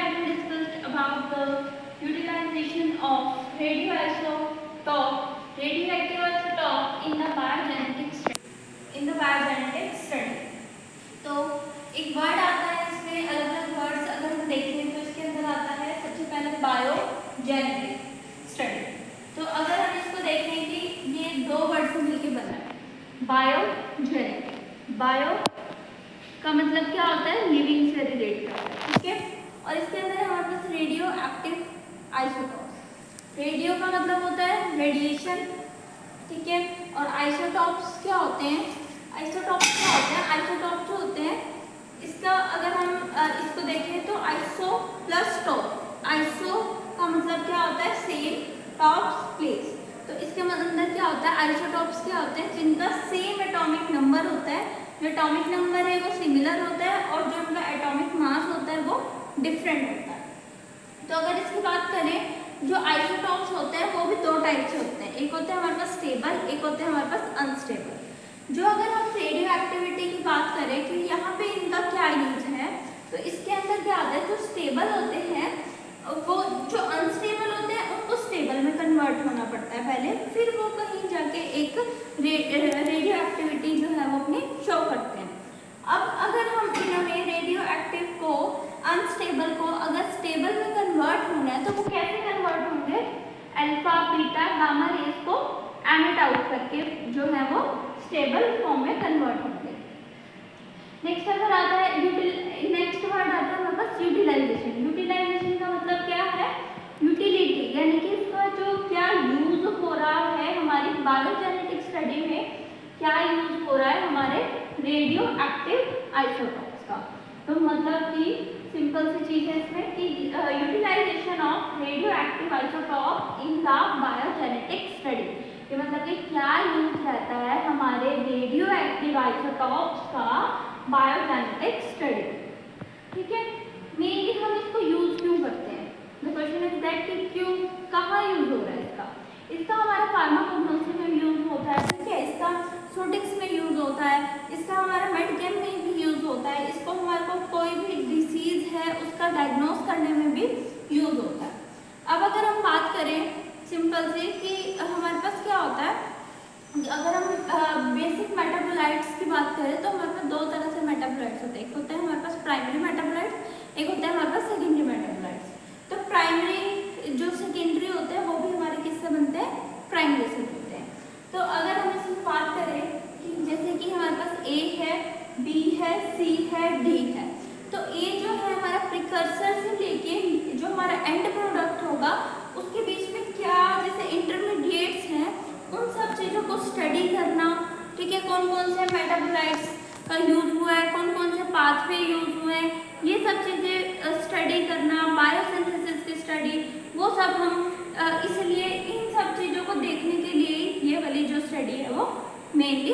have been discussed about the utilization of radioactive isotope in the biogenetic study. तो एक word आता है इसमें, अलग अलग वर्ड्स अगर हम देखें तो इसके अंदर आता है सबसे पहले बायोजेनेटिक स्टडी। तो अगर हम इसको देखें कि ये दो वर्ड से मिलकर बना है, बायोजेनेटिक, बायो का मतलब क्या होता है, लिविंग से रिलेट करता है, ठीक है। और इसके अंदर हमारे पास रेडियो एक्टिव आइसोटॉप्स, रेडियो का मतलब होता है रेडिएशन, ठीक है। और आइसोटॉप्स क्या होते हैं, आइसोटॉप्स क्या होते हैं, आइसोटॉप्स जो होते हैं इसका अगर हम इसको देखें तो आइसो प्लस टॉप, आइसो का मतलब क्या होता है सेम, टॉप्स प्लेस, तो इसके अंदर क्या होता है आइसोटॉप्स क्या होते हैं जिनका सेम एटॉमिक नंबर होता है, जो एटॉमिक नंबर है वो सिमिलर होता है और जो उनका एटॉमिक मास होता है वो डिफरेंट होता है। तो अगर इसकी बात करें, जो आइसोटॉप्स होते हैं वो भी दो टाइप से होते हैं, एक होते हैं हमारे पास स्टेबल, एक होते हैं हमारे पास अनस्टेबल। जो अगर हम रेडियो एक्टिविटी की बात करें कि यहाँ पे इनका क्या यूज है, तो इसके अंदर क्या आता है, जो स्टेबल होते हैं वो जो अनस्टेबल होते हैं उनको स्टेबल में कन्वर्ट होना पड़ता है पहले, फिर वो कहीं जाके एक रेडियो एक्टिविटी जो है वो अपनी शो करते हैं। अब अगर हम इन्होंने रेडियो एक्टिव को, अनस्टेबल को अगर स्टेबल में कन्वर्ट होना है तो वो कैसे कन्वर्ट होंगे, अल्फा बीटा गामा रेज को एमिट आउट करके जो है वो स्टेबल फॉर्म में कन्वर्ट होंगे। नेक्स्ट अगर आता है नेक्स्ट वर्ड आता है हमारे पास यूटिलाइजेशन। यूटिलाइजेशन का मतलब क्या है, यूटिलिटी, यानी कि इसका जो क्या यूज हो रहा है हमारी बायोजेनेटिक स्टडी में, क्या यूज हो रहा है हमारे रेडियो एक्टिव आइसोटॉप्स का। तो मतलब कि सिंपल सी चीज है इसमें कि utilization of radio active isotope in the biogenetic study, ये मतलब कि क्या यूज रहता है हमारे रेडियो एक्टिव आइसोटॉप्स का बायोजेनेटिक स्टडी, ठीक है। मेनली हम इसको यूज क्यों करते हैं, द क्वेश्चन इज दैट कि क्यों, कहाँ यूज हो रहा है इसका, इसका हमारा फार्माकोग्नोसिस में यूज होता है, ठीक है, इसका सोटिक्स में यूज होता है, इसका हमारा मेडकेम में भी यूज होता है, इसको हमारे को कोई भी डिसीज है उसका डायग्नोस करने में भी यूज होता है। अब अगर हम बात करें सिंपल से कि हमारे पास क्या होता है, अगर हम बेसिक मेटाबोलाइट्स की बात करें तो हमारे पास दो तरह से मेटाबोलाइट्स होते हैं, एक होता है हमारे पास प्राइमरी मेटाबोलाइट्स, एक होता है हमारे पास सेकेंडरी मेटाबोलाइट्स। तो प्राइमरी जो सेकेंडरी होते हैं वो भी हमारे किससे बनते हैं, प्राइमरी से बनते हैं। तो अगर हम इसमें बात करें कि जैसे कि हमारे पास ए है, बी है, सी है, डी है, तो ए जो है हमारा प्रिकर्सर से लेके जो हमारा एंड प्रोडक्ट होगा उसके बीच में क्या जैसे इंटरमीडिएट्स हैं उन सब चीज़ों को स्टडी करना, ठीक है, कौन कौन से मेटाबोलाइट्स का यूज हुआ है, कौन कौन से पाथवे यूज हुए हैं, ये सब चीज़ें स्टडी करना, बायोसिंथेसिस की स्टडी, वो सब हम इसलिए इन सब चीज़ों को देखने के लिए ये वाली जो स्टडी है वो मेनली